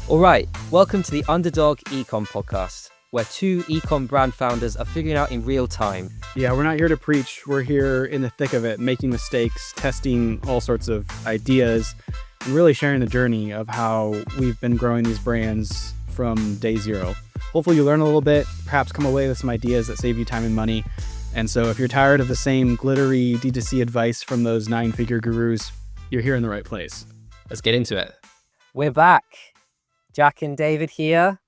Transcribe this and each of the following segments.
All right, welcome to the Underdog Ecom podcast, where two ecom brand founders are figuring out in real time. Yeah, we're not here to preach. We're here in the thick of it, making mistakes, testing all sorts of ideas, and really sharing the journey of how we've been growing these brands from day zero. Hopefully you learn a little bit, perhaps come away with some ideas that save you time and money. And so if you're tired of the same glittery D2C advice from those 9-figure gurus, you're here in the right place. Let's get into it. We're back. Jack and David here.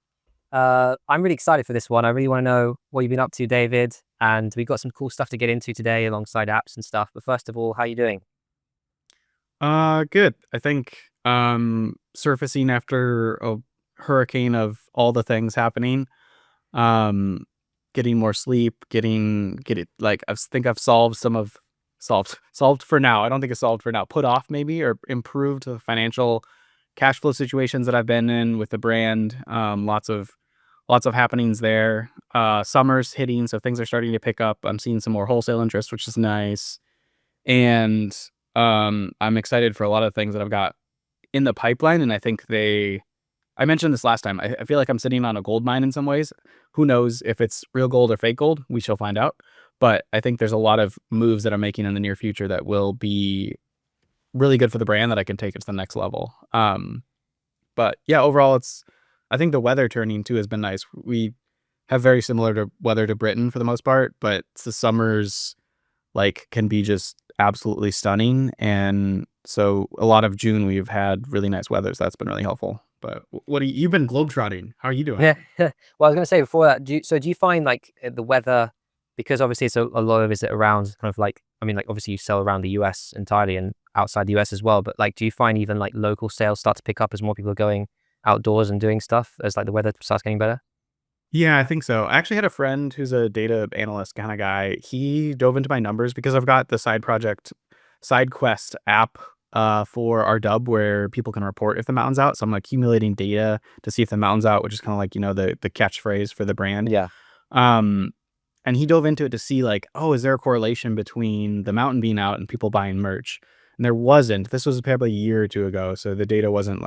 I'm really excited for this one. I really want to know what you've been up to, David. And we've got some cool stuff to get into today alongside apps and stuff. But first of all, how are you doing? Good. I think surfacing after a hurricane of all the things happening, getting more sleep, I think I've solved for now. I don't think it's solved for now. Put off maybe, or improved the financial cash flow situations that I've been in with the brand. Lots of happenings there. Summer's hitting, so things are starting to pick up. I'm seeing some more wholesale interest, which is nice. And I'm excited for a lot of things that I've got in the pipeline. And I think I mentioned this last time. I feel like I'm sitting on a gold mine in some ways. Who knows if it's real gold or fake gold? We shall find out. But I think there's a lot of moves that I'm making in the near future that will be really good for the brand, that I can take it to the next level. But yeah, overall, I think the weather turning too has been nice. We have very similar to weather to Britain for the most part, but the summers can be just absolutely stunning. And so a lot of June we've had really nice weather. So that's been really helpful. But you've been globetrotting. How are you doing? Yeah. Well, I was going to say before that, do you find the weather, because obviously it's a lot of it around obviously you sell around the US entirely and outside the US as well, but do you find even local sales start to pick up as more people are going outdoors and doing stuff as the weather starts getting better? Yeah, I think so. I actually had a friend who's a data analyst kind of guy. He dove into my numbers because I've got the side quest app for our dub where people can report if the mountain's out. So I'm accumulating data to see if the mountain's out, which is kind of the catchphrase for the brand. Yeah. And he dove into it to see is there a correlation between the mountain being out and people buying merch? And there wasn't. This was probably a year or two ago, so the data wasn't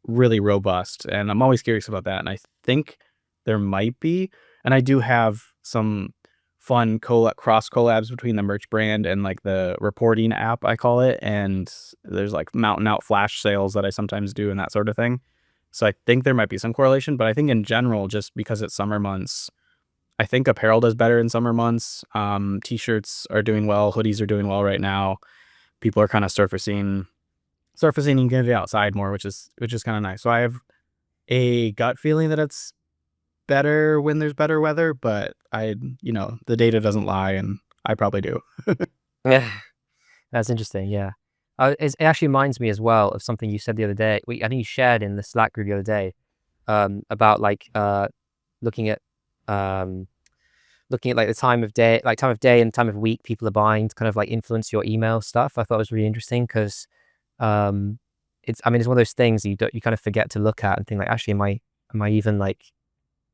really robust. And I'm always curious about that. And I think there might be. And I do have some fun cross collabs between the merch brand and the reporting app, I call it. And there's mountain out flash sales that I sometimes do and that sort of thing. So I think there might be some correlation, but I think in general, just because it's summer months, I think apparel does better in summer months. T-shirts are doing well. Hoodies are doing well right now. People are kind of surfacing and getting outside more, which is kind of nice. So I have a gut feeling that it's better when there's better weather, but the data doesn't lie, and I probably do. Yeah, that's interesting. Yeah. It actually reminds me as well of something you said the other day. I think you shared in the Slack group the other day about looking at the time of day and time of week people are buying to kind of influence your email stuff. I thought it was really interesting because it's one of those things you kind of forget to look at and think actually am I even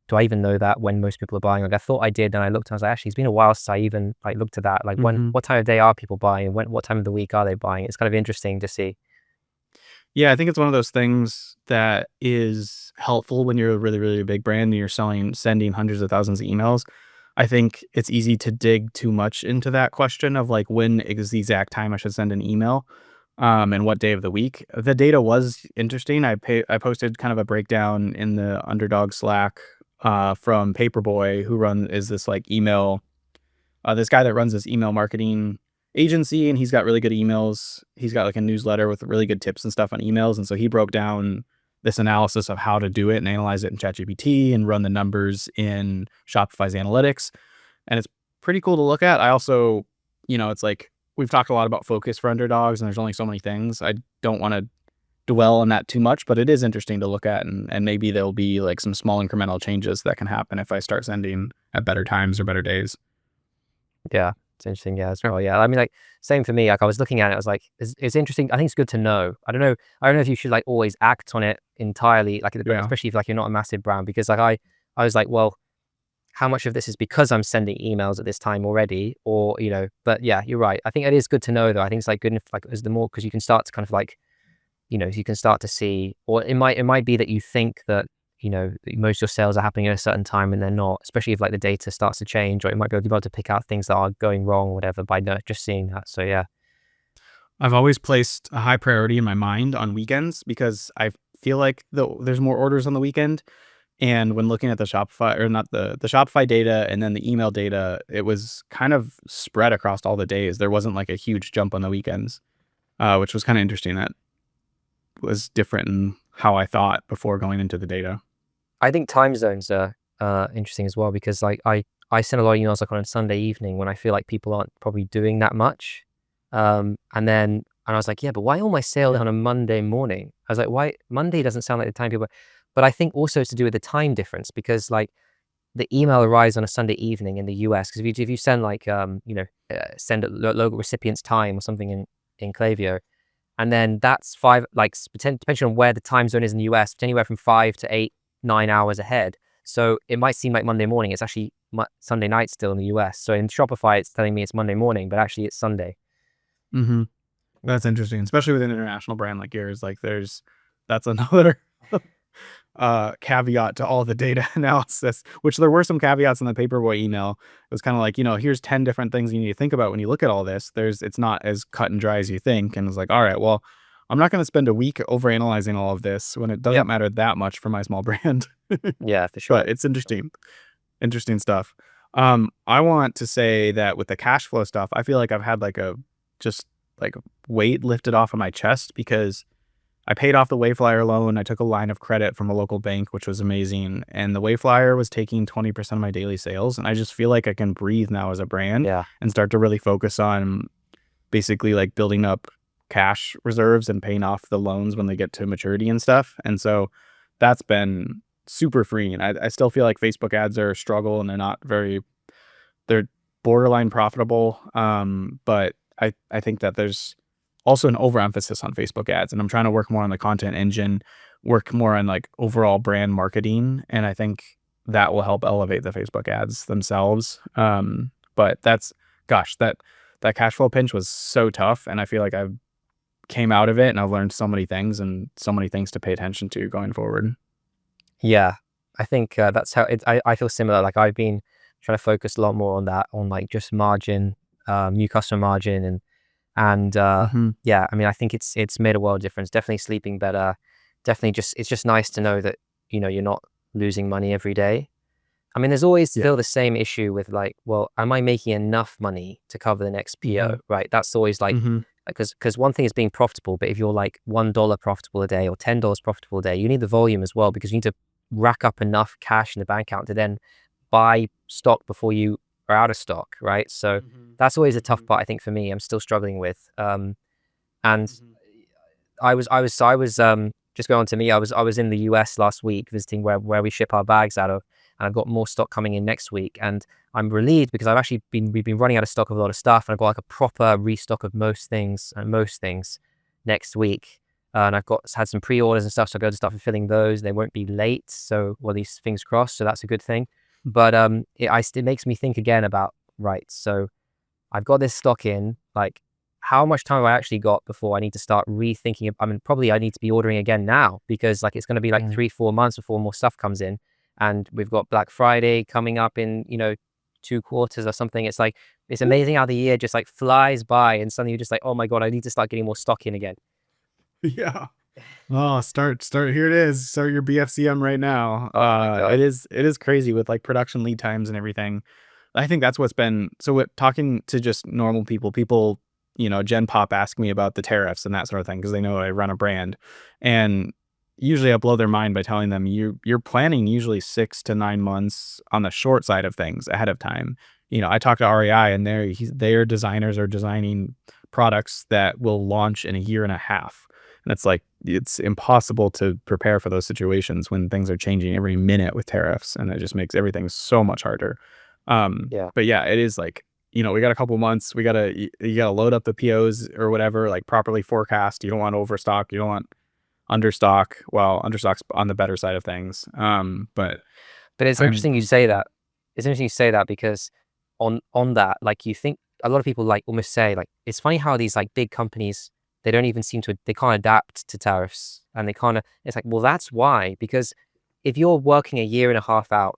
do I even know that when most people are buying? I thought I did, and I looked and I was actually it's been a while since I even looked at that. What time of day are people buying, and what time of the week are they buying? It's kind of interesting to see. Yeah, I think it's one of those things that is helpful when you're a really, really big brand and you're sending hundreds of thousands of emails. I think it's easy to dig too much into that question of when is the exact time I should send an email, and what day of the week. The data was interesting. I posted kind of a breakdown in the Underdog Slack from Paperboy, who is this email, this guy that runs this email marketing agency, and he's got really good emails. He's got a newsletter with really good tips and stuff on emails. And so he broke down this analysis of how to do it and analyze it in ChatGPT and run the numbers in Shopify's analytics. And it's pretty cool to look at. I also, it's we've talked a lot about focus for underdogs, and there's only so many things. I don't want to dwell on that too much, but it is interesting to look at, and maybe there'll be some small incremental changes that can happen if I start sending at better times or better days. Yeah, it's interesting. Yeah, as well. Yeah, same for me. I was looking at it. I was it's interesting. I think it's good to know. I don't know if you should always act on it entirely, especially if you're not a massive brand, because I was well, how much of this is because I'm sending emails at this time already, or but yeah, you're right. I think it is good to know though. I think it's good if as the more, because you can start to kind of you can start to see, or it might be that you think that, most of your sales are happening at a certain time and they're not, especially if like the data starts to change, or it might be able to pick out things that are going wrong or whatever by just seeing that. So yeah. I've always placed a high priority in my mind on weekends because I feel like there's more orders on the weekend. And when looking at the Shopify, or not the Shopify data and then the email data, it was kind of spread across all the days. There wasn't like a huge jump on the weekends, which was kind of interesting. That was different in how I thought before going into the data. I think time zones are interesting as well, because like I send a lot of emails like on a Sunday evening when I feel like people aren't probably doing that much. And I was like, yeah, but why all my sales on a Monday morning? I was like, why Monday doesn't sound like the time people, but I think also it's to do with the time difference, because like the email arrives on a Sunday evening in the US. Because if you send like send a local recipient's time or something in Klaviyo, and then that's five, like depending on where the time zone is in the US, it's anywhere from 5 to 8, 9 hours ahead. So it might seem like Monday morning. It's actually Sunday night still in the US. So in Shopify, it's telling me it's Monday morning, but actually it's Sunday. Mm-hmm. That's interesting, especially with an international brand like yours. Like that's another caveat to all the data analysis, which there were some caveats in the Paperboy email. It was kind of like, here's 10 different things you need to think about when you look at all this. It's not as cut and dry as you think. And it's like, all right, well, I'm not going to spend a week overanalyzing all of this when it doesn't matter that much for my small brand. Yeah, for sure. But it's interesting stuff. I want to say that with the cash flow stuff, I feel like I've had like just like weight lifted off of my chest, because I paid off the Wayflyer loan. I took a line of credit from a local bank, which was amazing. And the Wayflyer was taking 20% of my daily sales. And I just feel like I can breathe now as a brand and start to really focus on basically like building up cash reserves and paying off the loans when they get to maturity and stuff. And so that's been super freeing. I still feel like Facebook ads are a struggle and they're borderline profitable. But I think that there's also an overemphasis on Facebook ads, and I'm trying to work more on the content engine, work more on like overall brand marketing. And I think that will help elevate the Facebook ads themselves. But that cash flow pinch was so tough. And I feel like I've came out of it and I've learned so many things and so many things to pay attention to going forward. Yeah, I think that's how I feel similar. Like I've been trying to focus a lot more on that, on like just margin, new customer margin, and Mm-hmm. yeah, I mean, I think it's made a world of difference. Definitely sleeping better. Definitely it's just nice to know that, you're not losing money every day. I mean, there's always Yeah. still the same issue with like, well, am I making enough money to cover the next Mm-hmm. PO, right? That's always like, Mm-hmm. because one thing is being profitable, but if you're like $1 profitable a day or $10 profitable a day, you need the volume as well, because you need to rack up enough cash in the bank account to then buy stock before you are out of stock, right? So Mm-hmm. that's always a tough Mm-hmm. part, I think, for me. I'm still struggling with. And Mm-hmm. I was just going on to me. I was in the US last week visiting where we ship our bags out of, and I've got more stock coming in next week. And I'm relieved because we've been running out of stock of a lot of stuff, and I've got like a proper restock of most things next week. And I've had some pre-orders and stuff, so I'll go to start fulfilling those. They won't be late, so well, these things crossed, so that's a good thing. But it makes me think again about, right, so I've got this stock in, like, how much time have I actually got before I need to start rethinking I mean, probably I need to be ordering again now, because like it's going to be like 3-4 months before more stuff comes in, and we've got Black Friday coming up in 2 quarters or something. It's like, it's amazing how the year just like flies by, and suddenly you're just like, oh my god, I need to start getting more stock in again. Yeah. Oh, start. Here it is. Start your BFCM right now. Oh my god. It is crazy with like production lead times and everything. I think that's what's been talking to just normal people, Gen Pop ask me about the tariffs and that sort of thing because they know I run a brand, and usually I blow their mind by telling them you're planning usually 6 to 9 months on the short side of things ahead of time. I talked to REI and their designers are designing products that will launch in a year and a half. And it's like, it's impossible to prepare for those situations when things are changing every minute with tariffs. And it just makes everything so much harder. Yeah. But yeah, it is like, we got a couple months, you gotta load up the POs or whatever, like properly forecast. You don't want overstock. You don't want understock. Well, understock's on the better side of things. But it's I'm, interesting you say that. It's interesting you say that, because on that, like, you think a lot of people like almost say like, it's funny how these like big companies, they don't even seem to, they can't adapt to tariffs, and they kind of, it's like, well, that's why, because if you're working a year and a half out,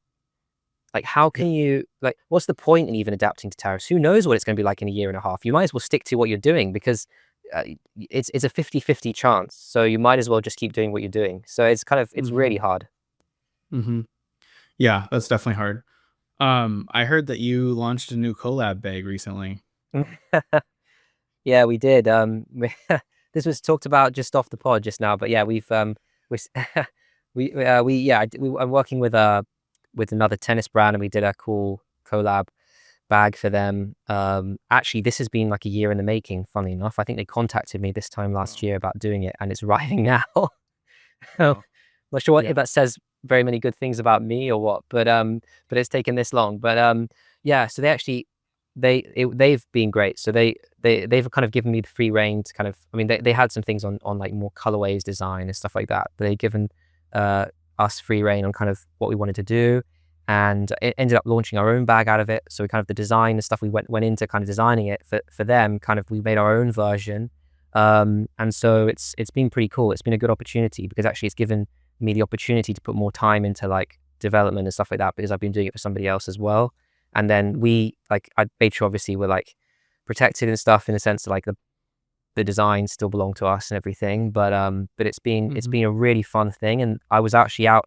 like, how Yeah. can you, like, what's the point in even adapting to tariffs? Who knows what it's going to be like in a year and a half? You might as well stick to what you're doing, because it's a 50-50 chance. So you might as well just keep doing what you're doing. So it's kind of, it's really Mm-hmm. hard. Mm-hmm. Yeah, that's definitely hard. I heard that you launched a new collab bag recently. Yeah, we did. This was talked about just off the pod just now, but yeah, we I'm working with another tennis brand, and we did a cool collab bag for them. Actually, this has been like a year in the making. Funny enough, I think they contacted me this time last Wow. year about doing it, and it's arriving now. Wow. Not sure what, Yeah. if that says very many good things about me or what, but it's taken this long. But yeah, so they actually they've been great. So they've kind of given me the free rein to kind of, I mean, they had some things on like more colorways design and stuff like that, but they've given uh us free rein on kind of what we wanted to do, and it ended up launching our own bag out of it. So we kind of, the design and stuff, we went into kind of designing it for them, kind of, we made our own version. And so it's been pretty cool. It's been a good opportunity, because actually it's given me the opportunity to put more time into like development and stuff like that, because I've been doing it for somebody else as well. And then I made sure, obviously, we're like protected and stuff, in the sense that like the designs still belong to us and everything. But it's Mm-hmm. been a really fun thing. And I was actually out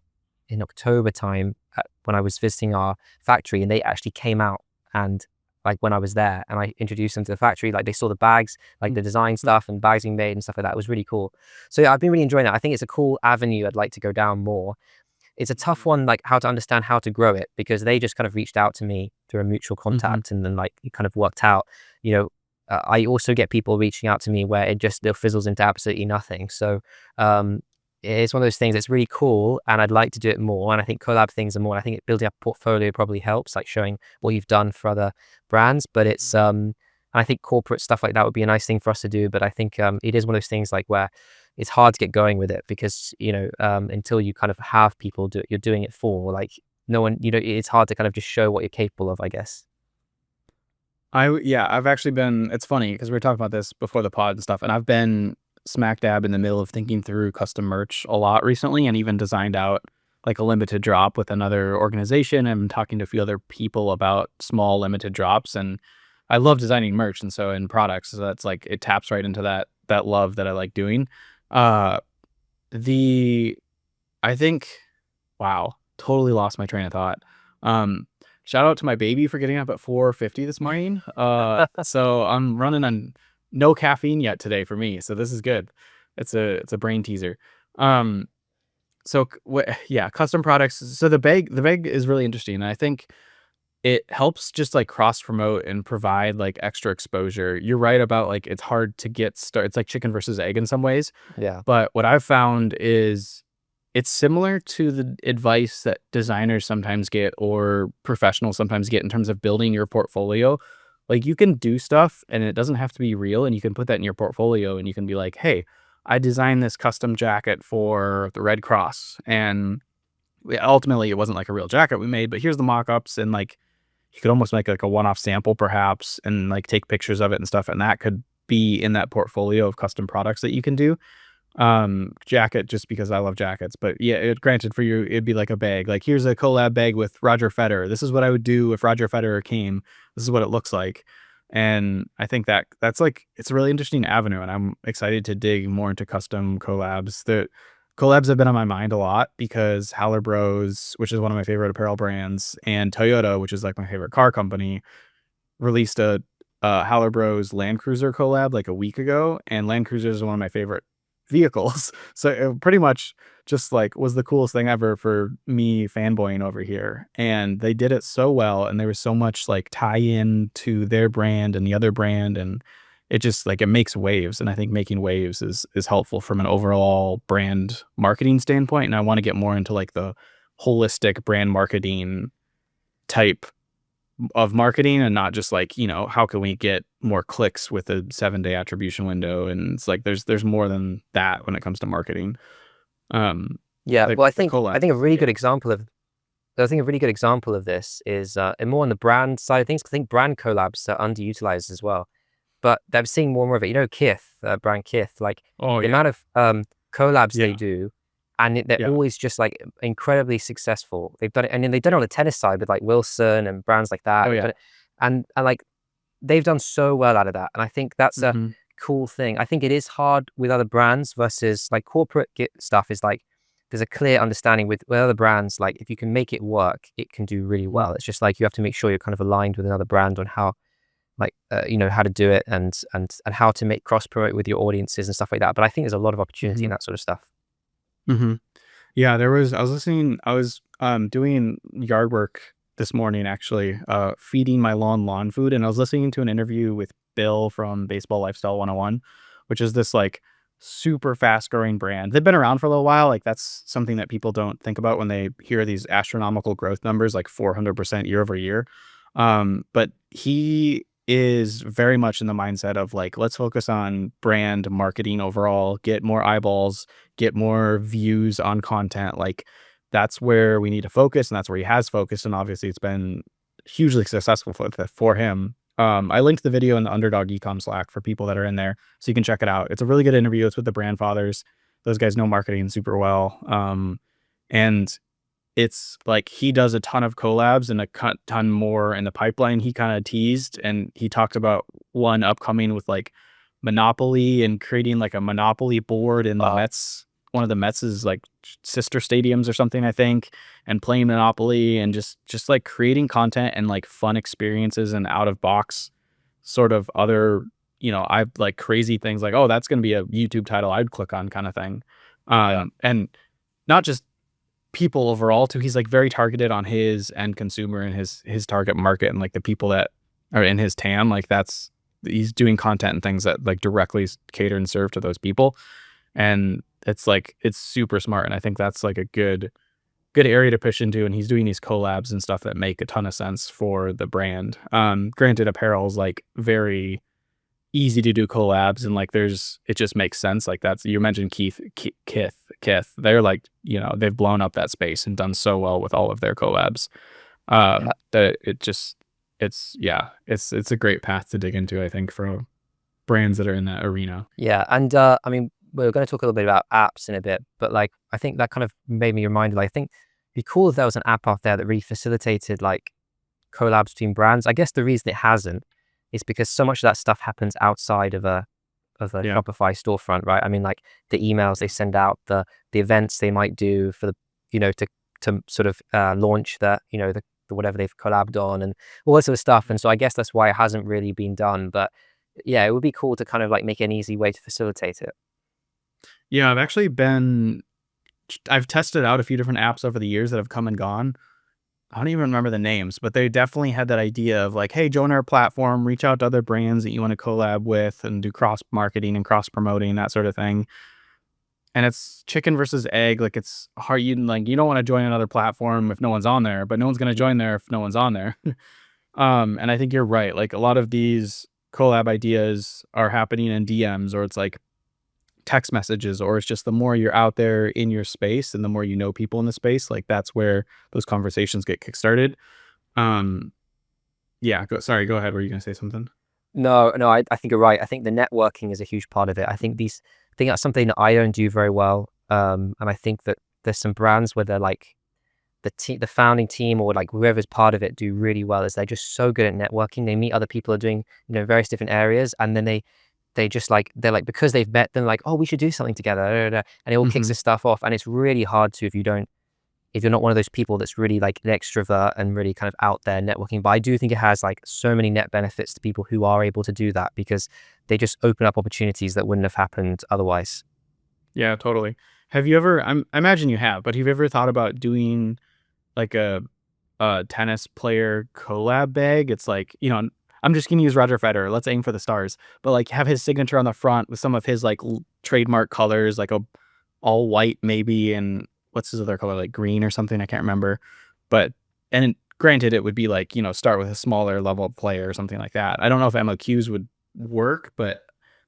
in October time, when I was visiting our factory, and they actually came out, and like when I was there, and I introduced them to the factory, like they saw the bags, like the design stuff and bags being made and stuff like that. It was really cool. So yeah, I've been really enjoying that. I think it's a cool avenue I'd like to go down more. It's a tough one, like how to understand how to grow it, because they just kind of reached out to me through a mutual Mm-hmm. contact, and then like it kind of worked out. You know, I also get people reaching out to me where it fizzles into absolutely nothing. So um, it's one of those things that's really cool, and I'd like to do it more. And I think collab things are more. I think building up a portfolio probably helps, like showing what you've done for other brands. But I think corporate stuff like that would be a nice thing for us to do. But I think it is one of those things like where it's hard to get going with it, because until you kind of have people you're doing it for, like, no one, it's hard to kind of just show what you're capable of, I guess. Yeah, I've actually been, it's funny because we were talking about this before the pod and stuff, and I've been smack dab in the middle of thinking through custom merch a lot recently, and even designed out like a limited drop with another organization, and talking to a few other people about small limited drops. And I love designing merch, and so in products, so that's like, it taps right into that love that I like doing. Uh the I think, wow, totally lost my train of thought. Um, Shout out to my baby for getting up at 4:50 this morning. So I'm running on no caffeine yet today for me, so this is good. It's a brain teaser. Um, yeah, custom products. So the bag is really interesting, and I think it helps just like cross promote and provide like extra exposure. You're right about like it's hard to get start. It's like chicken versus egg in some ways. Yeah. But what I've found is it's similar to the advice that designers sometimes get, or professionals sometimes get, in terms of building your portfolio. Like, you can do stuff and it doesn't have to be real, and you can put that in your portfolio, and you can be like, "Hey, I designed this custom jacket for the Red Cross, and ultimately it wasn't like a real jacket we made, but here's the mock-ups." And like, you could almost make like a one-off sample perhaps, and like take pictures of it and stuff, and that could be in that portfolio of custom products that you can do. Jacket, just because I love jackets, but yeah, granted, for you it'd be like a bag, like, here's a collab bag with Roger Federer, this is what I would do if Roger Federer came, this is what it looks like. And I think that's like, it's a really interesting avenue, and I'm excited to dig more into custom collabs. The collabs have been on my mind a lot because Howler Bros, which is one of my favorite apparel brands, and Toyota, which is like my favorite car company, released a Howler Bros Land Cruiser collab like a week ago, and Land Cruiser is one of my favorite vehicles. So it pretty much just like was the coolest thing ever for me fanboying over here. And they did it so well, and there was so much like tie in to their brand and the other brand, and it just like, it makes waves. And I think making waves is helpful from an overall brand marketing standpoint. And I want to get more into like the holistic brand marketing type of marketing, and not just like, how can we get more clicks with a 7-day attribution window. And it's like, there's more than that when it comes to marketing. Um, Yeah. the Well, the I collab. think a really Yeah. good example of I think a really good example of this is and more on the brand side of things. I think brand collabs are underutilized as well. but I'm seeing more and more of it. You know, Kith, brand Kith, like Oh the yeah. amount of collabs they Yeah. do, and they're Yeah. always just like incredibly successful. They've done it, and then they've done it on the tennis side with like Wilson and brands like that. Oh They've yeah. done it, and like they've done so well out of that, and I think that's a Hmm. cool thing. I think it is hard with other brands versus like corporate stuff is like there's a clear understanding with other brands. Like if you can make it work, it can do really well. It's just like you have to make sure you're kind of aligned with another brand on how like you know how to do it and how to make cross promote with your audiences and stuff like that. But I think there's a lot of opportunity in Hmm. that sort of stuff. Hmm. Yeah, I was doing yard work this morning actually, feeding my lawn food, and I was listening to an interview with Bill from Baseball Lifestyle 101, which is this like super fast growing brand. They've been around for a little while. Like that's something that people don't think about when they hear these astronomical growth numbers, like 400% year over year. But he is very much in the mindset of like, let's focus on brand marketing overall, get more eyeballs, get more views on content. Like that's where we need to focus, and that's where he has focused. And obviously, it's been hugely successful for him. I linked the video in the Underdog Ecom Slack for people that are in there, so you can check it out. It's a really good interview. It's with the brand fathers. Those guys know marketing super well. And it's like he does a ton of collabs and a ton more in the pipeline. He kind of teased, and he talked about one upcoming with like Monopoly and creating like a Monopoly board in the Wow. Mets, one of the Mets's like sister stadiums or something, I think, and playing Monopoly and just like creating content and like fun experiences and out of box sort of other, I like crazy things like, oh, that's going to be a YouTube title I'd click on kind of thing. Yeah. And not just people overall too. He's like very targeted on his end consumer and his target market and like the people that are in his TAM. Like that's he's doing content and things that like directly cater and serve to those people. And it's like it's super smart. And I think that's like a good area to push into. And he's doing these collabs and stuff that make a ton of sense for the brand. Granted, apparel is like very easy to do collabs, and like it just makes sense. Like that's you mentioned Kith. They're like, they've blown up that space and done so well with all of their collabs. That it's a great path to dig into, I think, for brands that are in that arena. Yeah, and I mean, we're going to talk a little bit about apps in a bit, but like, I think that kind of made me reminded. Like, I think it'd be cool if there was an app out there that really facilitated like collabs between brands. I guess the reason it hasn't is because so much of that stuff happens outside of a Yeah. Shopify storefront, right? I mean, like the emails they send out, the events they might do for the to sort of launch the whatever they've collabed on and all that sort of stuff. And so I guess that's why it hasn't really been done, but yeah, it would be cool to kind of like make an easy way to facilitate it. Yeah, I've tested out a few different apps over the years that have come and gone. I don't even remember the names, but they definitely had that idea of like, hey, join our platform, reach out to other brands that you want to collab with and do cross marketing and cross promoting, that sort of thing. And it's chicken versus egg. Like it's hard. You don't want to join another platform if no one's on there, but no one's going to join there if no one's on there. And I think you're right. Like a lot of these collab ideas are happening in DMs, or it's like text messages, or it's just the more you're out there in your space and the more you know people in the space, like that's where those conversations get kickstarted. Um, yeah, sorry, go ahead. Were you gonna say something? No, I think you're right. I think the networking is a huge part of it. I think that's something that I don't do very well. And I think that there's some brands where they're like the founding team or like whoever's part of it do really well is they're just so good at networking. They meet other people who are doing, various different areas, and then they just like they're like because they've met them like, oh, we should do something together, da, da, da, and it all kicks Hmm. this stuff off. And it's really hard to if you're not one of those people that's really like an extrovert and really kind of out there networking. But I do think it has like so many net benefits to people who are able to do that because they just open up opportunities that wouldn't have happened otherwise. Yeah, totally. Have you ever? I imagine you have, but have you ever thought about doing like a tennis player collab bag? It's like, I'm just gonna use Roger Federer. Let's aim for the stars, but like have his signature on the front with some of his like trademark colors, like a all white maybe, and what's his other color, like green or something? I can't remember. But granted, it would be like, start with a smaller level player or something like that. I don't know if MOQs would work, but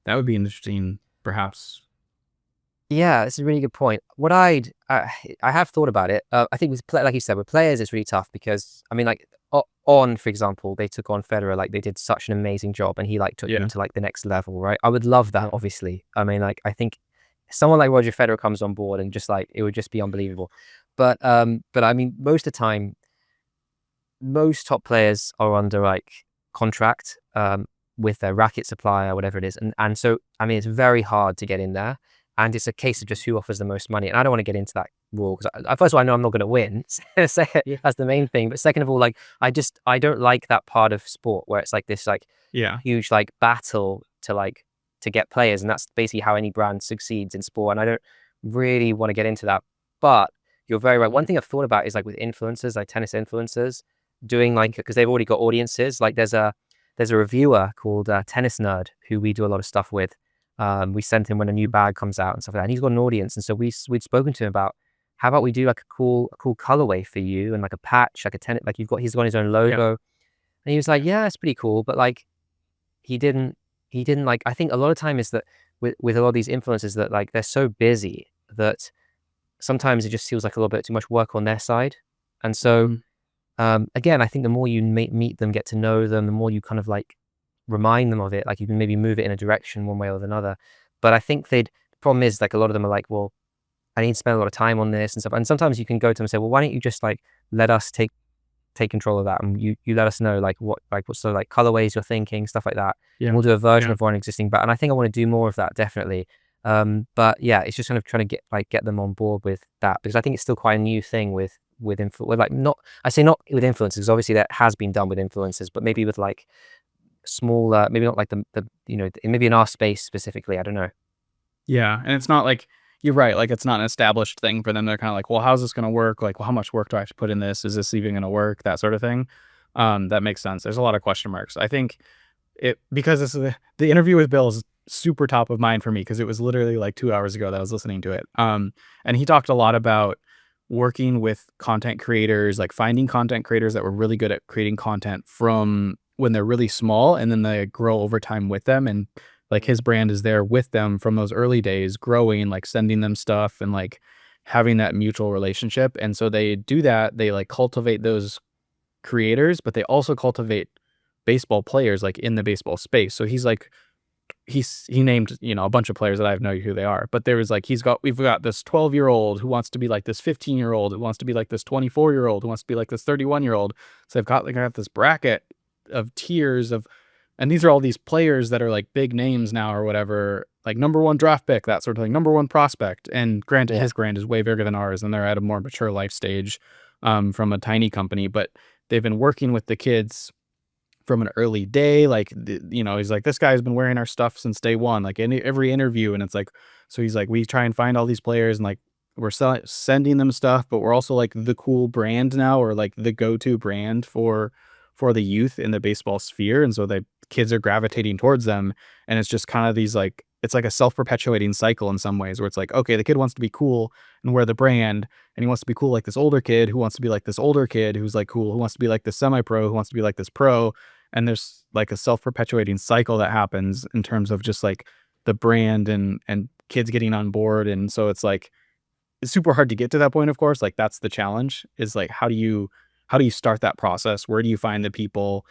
that would be interesting, perhaps. Yeah, it's a really good point. I have thought about it. I think like you said, with players, it's really tough because I mean, like On, for example, they took on Federer, like they did such an amazing job, and he like took them Yeah. to like the next level, right? I would love that, obviously. I mean, like I think someone like Roger Federer comes on board and just like it would just be unbelievable. But I mean, most of the time, most top players are under like contract with their racket supplier, whatever it is, and so I mean, it's very hard to get in there, and it's a case of just who offers the most money. And I don't want to get into that rule because first of all, I know I'm not going to win. Yeah. That's the main thing. But second of all, like I don't like that part of sport where it's like this like Yeah. huge like battle to get players, and that's basically how any brand succeeds in sport. And I don't really want to get into that. But you're very right. One thing I've thought about is like with influencers, like tennis influencers, doing like because they've already got audiences. Like there's a reviewer called Tennis Nerd who we do a lot of stuff with. We sent him when a new bag comes out and stuff like that. And he's got an audience, and so we'd spoken to him about how about we do like a cool colorway for you and like a patch, like a tennis, like he's got his own Yeah. logo. And he was like, yeah, it's pretty cool, but like he didn't like. I think a lot of time is that with a lot of these influencers that like they're so busy that sometimes it just feels like a little bit too much work on their side, and so Mhm. again, I think the more you meet them, get to know them, the more you kind of like remind them of it. Like you can maybe move it in a direction one way or another. But I think the problem is like a lot of them are like, well, I need to spend a lot of time on this and stuff. And sometimes you can go to them and say, well, why don't you just like let us take control of that, and you let us know like what sort of like colorways you're thinking, stuff like that, and Yeah. we'll do a version Yeah. of one existing. But and I think I want to do more of that definitely. But yeah, it's just kind of trying to get them on board with that because I think it's still quite a new thing with like not I say not with influencers 'cause obviously that has been done with influencers, but maybe with like smaller, maybe not like the maybe in our space specifically. I don't know. Yeah, and it's not like you're right, like, it's not an established thing for them. They're kinda like, "Well, how's this gonna work? Like, well, how much work do I have to put in this? Is this even gonna work?" That sort of thing. That makes sense. There's a lot of question marks. I think it because this is the interview with Bill is super top of mind for me because it was literally, like, 2 hours ago that I was listening to it. And he talked a lot about working with content creators, like, finding content creators that were really good at creating content from when they're really small, and then they grow over time with them, and like his brand is there with them from those early days, growing, like sending them stuff and like having that mutual relationship. And so they do that. They like cultivate those creators, but they also cultivate baseball players like in the baseball space. So he's like, he named, a bunch of players that I have no idea who they are, but there was like, we've got this 12-year-old who wants to be like this 15-year-old, who wants to be like this 24-year-old, who wants to be like this 31-year-old. So they've got like, I have this bracket of tiers of, and these are all these players that are like big names now or whatever, like number one draft pick, that sort of thing, number one prospect. And granted, Yeah. his brand is way bigger than ours, and they're at a more mature life stage from a tiny company, but they've been working with the kids from an early day. Like, he's like, this guy's been wearing our stuff since day one, like in every interview. And it's like, so he's like, we try and find all these players and like, we're sending them stuff, but we're also like the cool brand now, or like the go-to brand for the youth in the baseball sphere. And so the kids are gravitating towards them. And it's just kind of these like, it's like a self-perpetuating cycle in some ways where it's like, okay, the kid wants to be cool and wear the brand, and he wants to be cool like this older kid who wants to be like this older kid who's like cool, who wants to be like this semi-pro, who wants to be like this pro. And there's like a self-perpetuating cycle that happens in terms of just like the brand and kids getting on board. And so it's like it's super hard to get to that point, of course. Like that's the challenge, is like how do you start that process? Where do you find the people?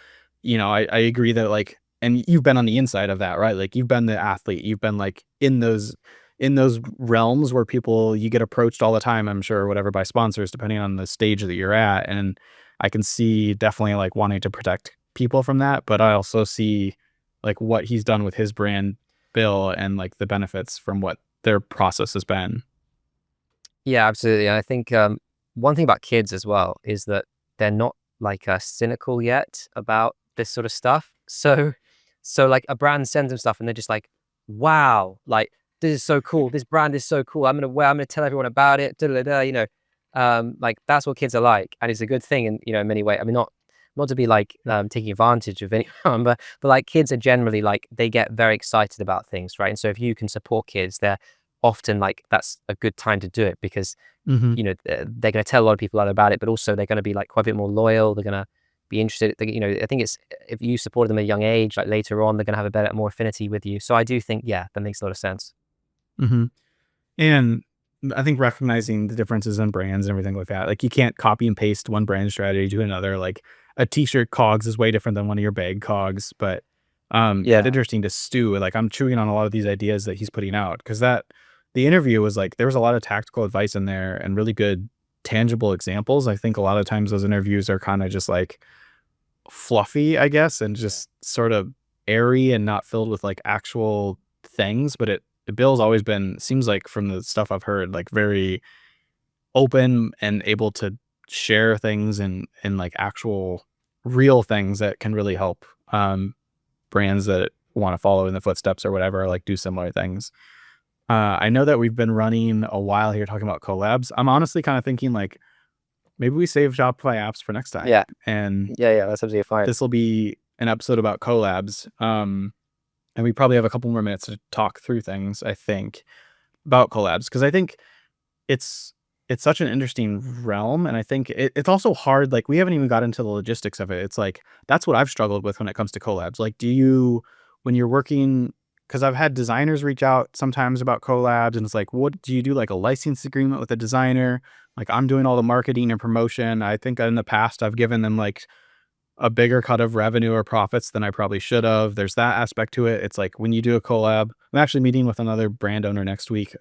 I agree that like, and you've been on the inside of that, right? Like you've been the athlete, you've been like in those realms where people, you get approached all the time, I'm sure, or whatever, by sponsors, depending on the stage that you're at. And I can see definitely like wanting to protect people from that, but I also see like what he's done with his brand, Bill, and like the benefits from what their process has been. Yeah, absolutely. And I think one thing about kids as well is that they're not like cynical yet about this sort of stuff. So like a brand sends them stuff and they're just like, wow, like this is so cool. This brand is so cool. I'm gonna tell everyone about it. Da, da, da, like that's what kids are like, and it's a good thing in many ways. I mean, not to be like taking advantage of anyone, but like kids are generally like they get very excited about things, right? And so if you can support kids, they're often like that's a good time to do it because Mhm. they're going to tell a lot of people about it, but also they're going to be like quite a bit more loyal. They're going to be interested. I think it's if you support them at a young age, like later on, they're going to have a better, more affinity with you. So I do think, yeah, that makes a lot of sense. Mhm. And I think recognizing the differences in brands and everything like that, like you can't copy and paste one brand strategy to another. Like a t-shirt cogs is way different than one of your bag cogs, but it's Yeah. interesting to stew. Like I'm chewing on a lot of these ideas that he's putting out because the interview was like there was a lot of tactical advice in there and really good tangible examples. I think a lot of times those interviews are kind of just like fluffy, I guess, and just sort of airy and not filled with like actual things. But Bill's always been seems like from the stuff I've heard like very open and able to share things and like actual real things that can really help brands that want to follow in the footsteps or whatever, like do similar things. I know that we've been running a while here talking about collabs. I'm honestly kind of thinking like maybe we save Shopify apps for next time, Yeah. and Yeah. That's absolutely fine. this will be an episode about collabs. And we probably have a couple more minutes to talk through things, I think, about collabs because I think it's it's such an interesting realm, and I think it's also hard. Like we haven't even got into the logistics of it. It's like that's what I've struggled with when it comes to collabs. Like, do you when you're working? Because I've had designers reach out sometimes about collabs, and it's like, what do you do? Like a license agreement with a designer? Like I'm doing all the marketing and promotion. I think in the past I've given them like a bigger cut of revenue or profits than I probably should have. There's that aspect to it. It's like when you do a collab, I'm actually meeting with another brand owner next week,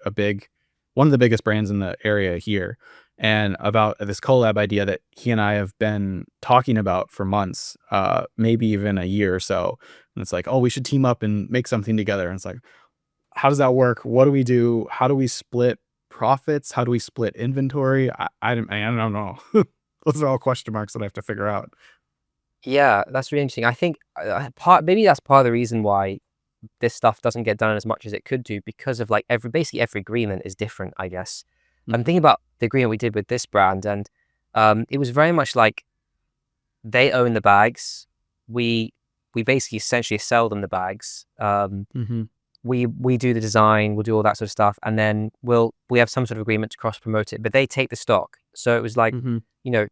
one of the biggest brands in the area here, and about this collab idea that he and I have been talking about for months, maybe even a year or so. And it's like, oh, we should team up and make something together. And it's like, how does that work? What do we do? How do we split profits? How do we split inventory? I don't know. Those are all question marks that I have to figure out. Yeah, that's really interesting. I think maybe that's part of the reason why this stuff doesn't get done as much as it could do because of like basically every agreement is different, I guess. I'm Mhm, thinking about the agreement we did with this brand, and it was very much like they own the bags. We we basically essentially sell them the bags. mhm, We do the design, we'll do all that sort of stuff, and then we have some sort of agreement to cross promote it. But they take the stock, so it was like, mhm, you know,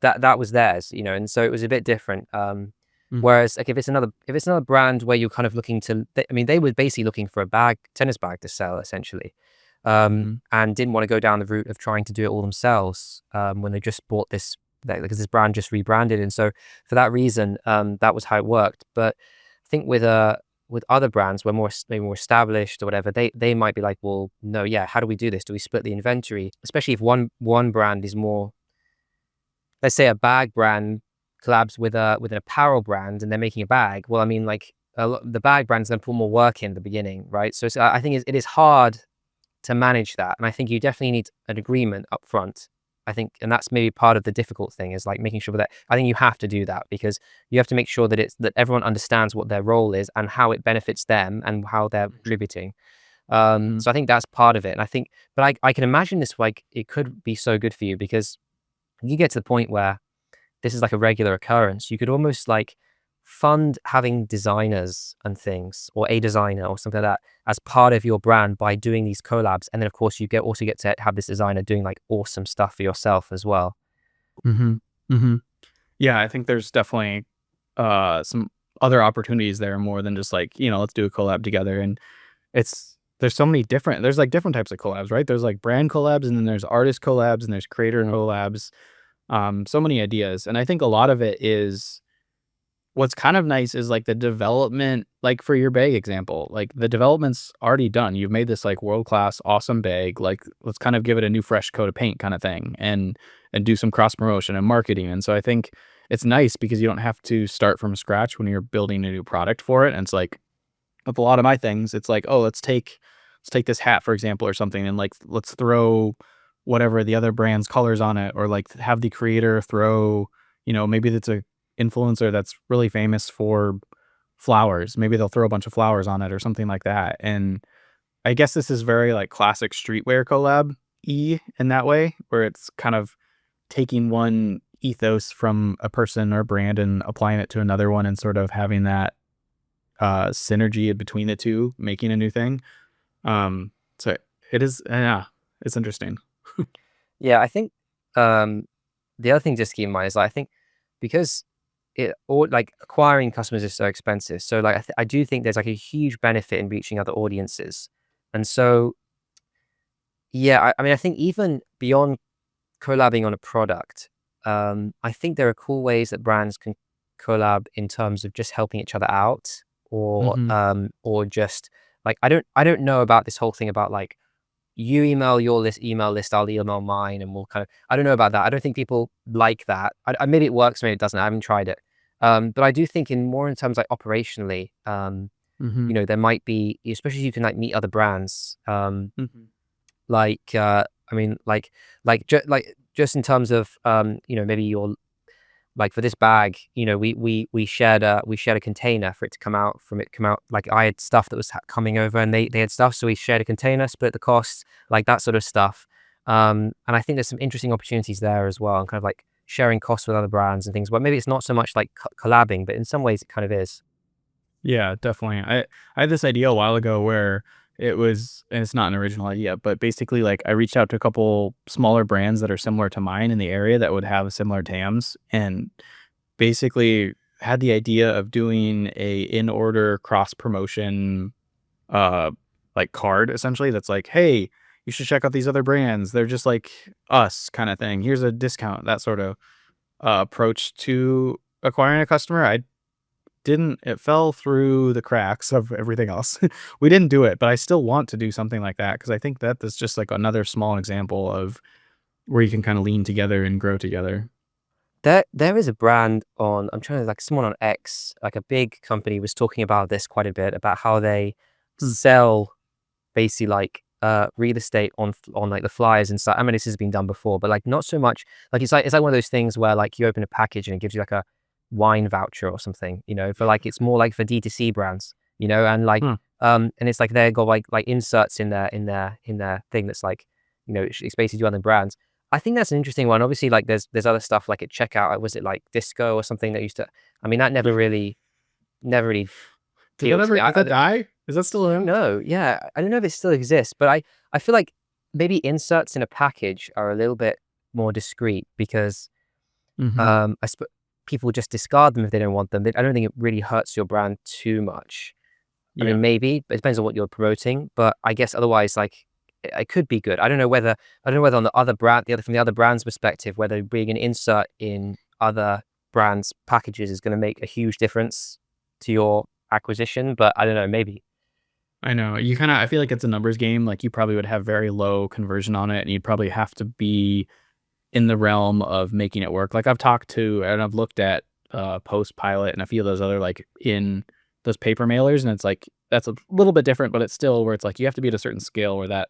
that was theirs, and so it was a bit different. mhm, Whereas like if it's another brand where you're kind of looking to, I mean, they were basically looking for a tennis bag to sell essentially, mhm, and didn't want to go down the route of trying to do it all themselves. When they just bought because this brand just rebranded, and so for that reason, that was how it worked. But I think with other brands, we're maybe more established or whatever, they might be like, well, no, yeah, how do we do this? Do we split the inventory? Especially if one brand is more, let's say a bag brand collabs with an apparel brand and they're making a bag. Well, I mean, like the bag brand's going to put more work in the beginning, right? So I think it is hard to manage that, and I think you definitely need an agreement up front. I think, and that's maybe part of the difficult thing is like making sure that I think you have to do that because you have to make sure that that everyone understands what their role is and how it benefits them and how they're contributing. mhm, So I think that's part of it, and I think, but I can imagine this like it could be so good for you because you get to the point where this is like a regular occurrence. You could almost like fund having designers and things, or a designer or something like that, as part of your brand by doing these collabs. And then of course you also get to have this designer doing like awesome stuff for yourself as well. mhm, mhm. Yeah, I think there's definitely some other opportunities there more than just like, let's do a collab together. And there's so many there's like different types of collabs, right? There's like brand collabs and then there's artist collabs and there's creator collabs. So many ideas. And I think a lot of it is what's kind of nice is like the development, like for your bag example, like the development's already done. You've made this like world class, awesome bag. Like let's kind of give it a new fresh coat of paint kind of thing and do some cross promotion and marketing. And so I think it's nice because you don't have to start from scratch when you're building a new product for it. And it's like with a lot of my things, it's like, oh, let's take this hat, for example, or something, and like let's throw whatever the other brand's colors on it, or like have the creator throw, maybe that's a influencer that's really famous for flowers. Maybe they'll throw a bunch of flowers on it or something like that. And I guess this is very like classic streetwear collab in that way, where it's kind of taking one ethos from a person or brand and applying it to another one and sort of having that synergy between the two, making a new thing. So it is, yeah, it's interesting. Yeah, I think um, the other thing just to keep in mind is like, I think because it or like acquiring customers is so expensive. So like I do think there's like a huge benefit in reaching other audiences. And so yeah, I mean I think even beyond collabing on a product, I think there are cool ways that brands can collab in terms of just helping each other out, Mm-hmm. or just like I don't know about this whole thing about like you email your email list, I'll email mine, and we'll kind of. I don't know about that. I don't think people like that. Maybe it works, maybe it doesn't. I haven't tried it, but I do think in more in terms like operationally, Mm-hmm. there might be, especially if you can like meet other brands, Mm-hmm. like I mean like just in terms of maybe your like for this bag, we shared a container for it to come out. Like I had stuff that was coming over, and they had stuff, so we shared a container, split the costs, like that sort of stuff. And I think there's some interesting opportunities there as well, and kind of like sharing costs with other brands and things. But maybe it's not so much like collabing, but in some ways it kind of is. Yeah, definitely. I had this idea a while ago where it was, and it's not an original idea, but basically like I reached out to a couple smaller brands that are similar to mine in the area that would have similar TAMs, and basically had the idea of doing a in order cross promotion uh like card essentially that's like, hey, you should check out these other brands. They're just like us kind of thing. Here's a discount, that sort of approach to acquiring a customer. I didn't It fell through the cracks of everything else. We didn't do it, but I still want to do something like that because I think that is just like another small example of where you can kind of lean together and grow together. There is a brand on, I'm trying to, like, someone on X, like a big company was talking about this quite a bit, about how they Hmm. sell basically like real estate on like the flyers and stuff. I mean, this has been done before, but like not so much. Like it's like one of those things where like you open a package and it gives you like a wine voucher or something, for like it's more like for D2C brands, and like Huh. and it's like they got like inserts in their thing that's like, it's basically to other brands. I think that's an interesting one. Obviously, like there's other stuff like at checkout. Was it like disco or something that used to? I mean, that never really appealed to me. Did that die? Is that still I don't around? know. Yeah, I don't know if it still exists, but I feel like maybe inserts in a package are a little bit more discreet because Mm-hmm. I suppose people just discard them if they don't want them. I don't think it really hurts your brand too much. I mean, Yeah. maybe, but it depends on what you're promoting. But I guess otherwise, like it could be good. I don't know whether on the other brand, from the other brand's perspective, whether being an insert in other brands' packages is going to make a huge difference to your acquisition. But I don't know, maybe. I know. You kinda I feel like it's a numbers game, like, you probably would have very low conversion on it, and you'd probably have to be in the realm of making it work. Like, I've talked to and I've looked at, Postpilot and a few of those other, like, in those paper mailers, and it's like, that's a little bit different, but it's still where it's like, you have to be at a certain scale where that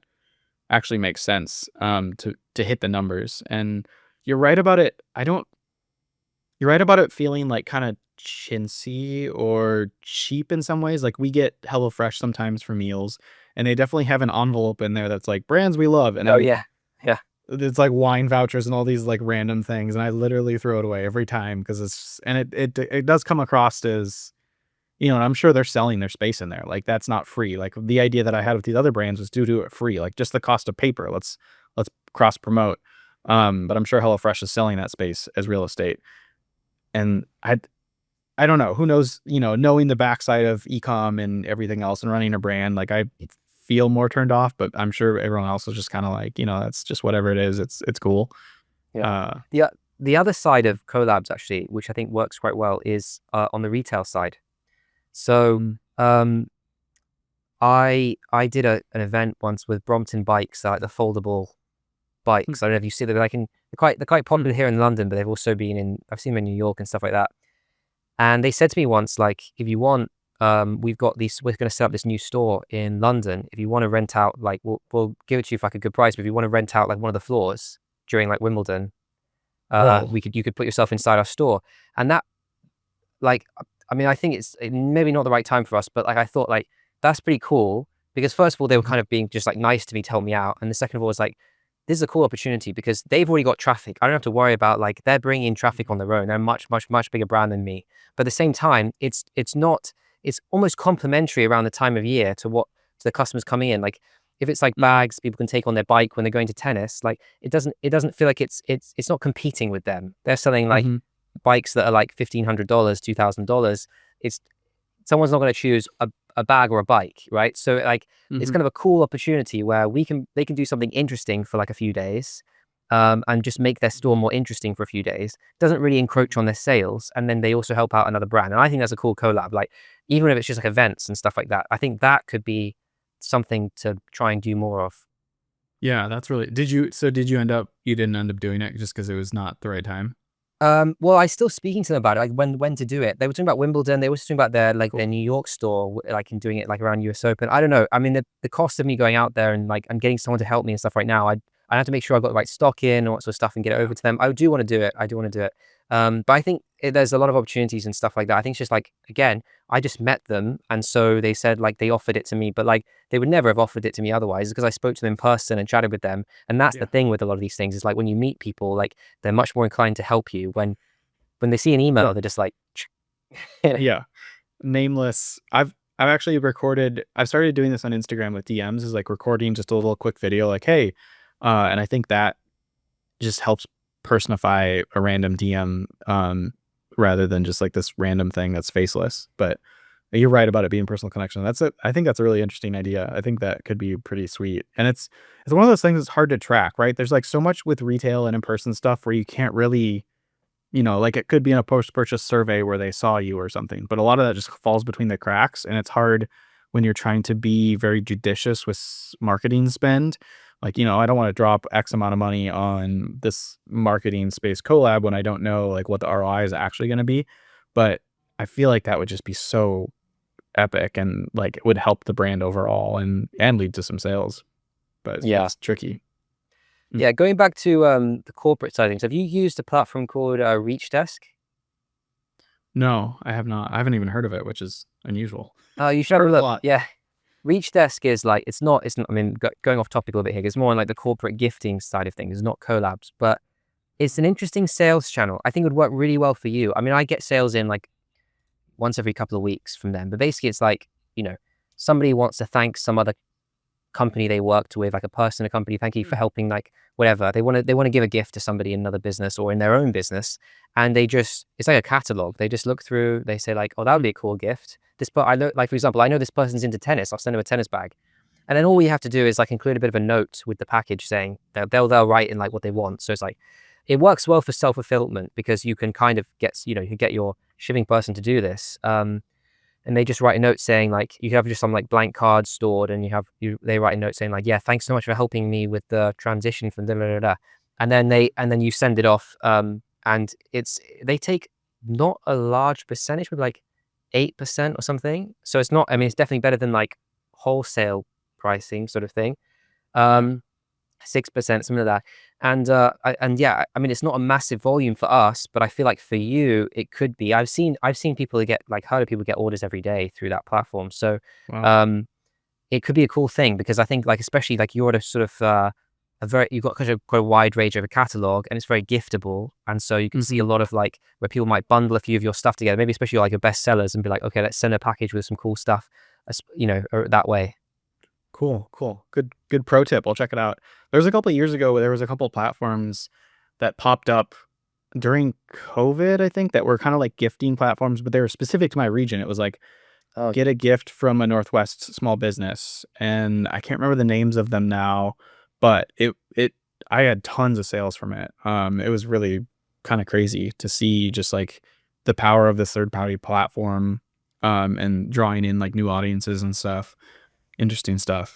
actually makes sense, to hit the numbers, and you're right about it. I don't You're right about it feeling, like, kinda chintzy or cheap in some ways. Like, we get HelloFresh sometimes for meals, and they definitely have an envelope in there that's like, "Brands we love," and Oh then yeah, yeah. it's like wine vouchers and all these, like, random things, and I literally throw it away every time because it's and it does come across as, and I'm sure they're selling their space in there. Like, that's not free. Like, the idea that I had with these other brands was to do it free, like, just the cost of paper. Let's cross promote. But I'm sure HelloFresh is selling that space as real estate, and I don't know. Who knows, knowing the backside of ecom and everything else and running a brand, like I feel more turned off, but I'm sure everyone else is just kind of like, that's just whatever it is. It's cool. Yeah. Uh, The other side of collabs actually, which I think works quite well, is on the retail side. So mm, um, I did an event once with Brompton bikes, like the foldable mm, bikes. I don't know if you see them. They're quite mm. popular here in London, but they've also been in. I've seen them in New York and stuff like that. And they said to me once, like, if you want, we've got these. We're going to set up this new store in London. If you want to rent out, like, we'll give it to you for like a good price. But if you want to rent out like one of the floors during like Wimbledon, Whoa. you could put yourself inside our store. And that, like, I mean, I think it's maybe not the right time for us, but like I thought, like, that's pretty cool because first of all, they were Mhm, kind of being just like nice to me to help me out, and the second of all was like, this is a cool opportunity because they've already got traffic. I don't have to worry about, like, they're bringing in traffic mhm, on their own. They're a much much much bigger brand than me, but at the same time, it's not. It's almost complementary around the time of year to the customers coming in. Like, if it's like mhm, bags people can take on their bike when they're going to tennis, like it doesn't feel like it's not competing with them. They're selling like mhm, bikes that are like $1,500, $2,000. It's someone's not going to choose a bag or a bike, right? So like it's mhm. kind of a cool opportunity where they can do something interesting for like a few days, and just make their store more interesting for a few days. Doesn't really encroach on their sales, and then they also help out another brand. And I think that's a cool collab. Like even if it's just like events and stuff like that, I think that could be something to try and do more of. Yeah, that's really. You didn't end up doing it just because it was not the right time? Well, I still speaking to them about it, like when to do it. They were talking about Wimbledon. They were talking about their like their Cool. New York store, like in doing it like around US Open. I don't know. I mean, the cost of me going out there and like I'm getting someone to help me and stuff right now. I have to make sure I've got the right stock in and all that sort of stuff and get it over Yeah. to them. I do want to do it. I do want to do it. But I think there's a lot of opportunities and stuff like that. I think it's just like again, I just met them, and so they said like they offered it to me, but like they would never have offered it to me otherwise because I spoke to them in person and chatted with them. And that's the Yeah. thing with a lot of these things is like when you meet people, like they're much more inclined to help you when they see an email, Sure. they're just like, you know, Yeah. Nameless. I've actually recorded. I've started doing this on Instagram with DMs. Is like recording just a little quick video, like, hey, and I think that just helps personify a random DM, rather than just like this random thing that's faceless. But you're right about it being personal connection. I think that's a really interesting idea. I think that could be pretty sweet. And it's one of those things that's hard to track, right? There's like so much with retail and in person stuff where you can't really, like it could be in a post-purchase survey where they saw you or something, but a lot of that just falls between the cracks, and it's hard when you're trying to be very judicious with marketing spend. Like, I don't want to drop X amount of money on this marketing space collab when I don't know like what the ROI is actually going to be. But I feel like that would just be so epic and like it would help the brand overall and lead to some sales. But yeah. it's tricky. Mm. Yeah, going back to the corporate side of things, have you used a platform called Reach Desk? No, I have not. I haven't even heard of it, which is unusual. Oh, you should have a Heard a look. lot. Yeah, Reach Desk is like it's not. I mean, going off topic a little bit here, it's more on like the corporate gifting side of things. It's not collabs, but it's an interesting sales channel. I think it would work really well for you. I mean, I get sales in like once every couple of weeks from them, but basically it's like somebody wants to thank some other company they worked with, like a person, a company, thank you for Mm. helping, like whatever. They want to give a gift to somebody in another business or in their own business. And it's like a catalog. They just look through, they say like, oh, that would be a cool gift. But I know, like, for example, I know this person's into tennis. I'll send them a tennis bag. And then all we have to do is like include a bit of a note with the package saying they'll write in like what they want. So it's like, it works well for self-fulfillment because you can kind of you get your shipping person to do this. And they just write a note saying like you have just some like blank cards stored and they write a note saying like, yeah, thanks so much for helping me with the transition from da da da da. And then you send it off, and they take not a large percentage, but like 8% or something. So it's not, I mean, it's definitely better than like wholesale pricing sort of thing. Yeah. 6%, something like that. And yeah, I mean, it's not a massive volume for us, but I feel like for you, it could be. I've seen people get like heard of people get orders every day through that platform. So, Wow. um, it could be a cool thing because I think like especially like you're at a sort of you've got quite a wide range of a catalog and it's very giftable, and so you can see a Mhm. lot of like where people might bundle a few of your stuff together, maybe especially like your best sellers, and be like, okay, let's send a package with some cool stuff, or that way. Cool, cool. Good pro tip. I'll check it out. There was a couple of years ago where there was a couple of platforms that popped up during COVID, I think, that were kind of like gifting platforms, but they were specific to my region. It was like Oh, get a gift from a Northwest small business, and I can't remember the names of them now, but it I had tons of sales from it. It was really kind of crazy to see just like the power of this third party platform, and drawing in like new audiences and stuff. Interesting stuff.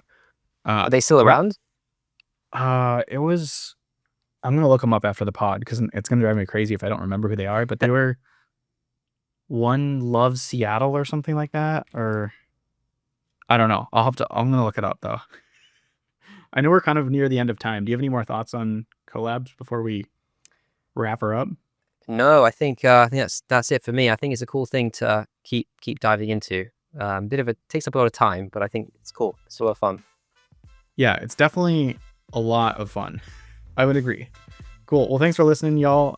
are they still Around around? it was I'm gonna look them up after the pod because it's gonna drive me crazy if I don't remember who they are, but they were One Love Seattle or something like that, or I don't know. I'm gonna look it up though. I know we're kind of near the end of time. Do you have any more thoughts on collabs before we wrap her up? No, I think that's it for me. I think it's a cool thing to keep diving into. Bit of a takes up a lot of time, but I think it's cool. It's a lot of fun. Yeah, it's definitely a lot of fun. I would agree. Cool. Well, thanks for listening, y'all.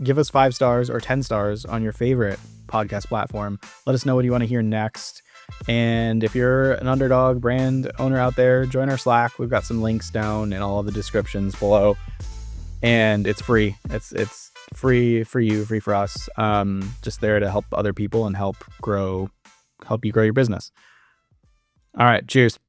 Give us 5 stars or 10 stars on your favorite podcast platform. Let us know what you want to hear next. And if you're an Underdog brand owner out there, join our Slack. We've got some links down in all of the descriptions below. And it's free. It's free for you, free for us. Just there to help other people and help you grow your business. All right. Cheers.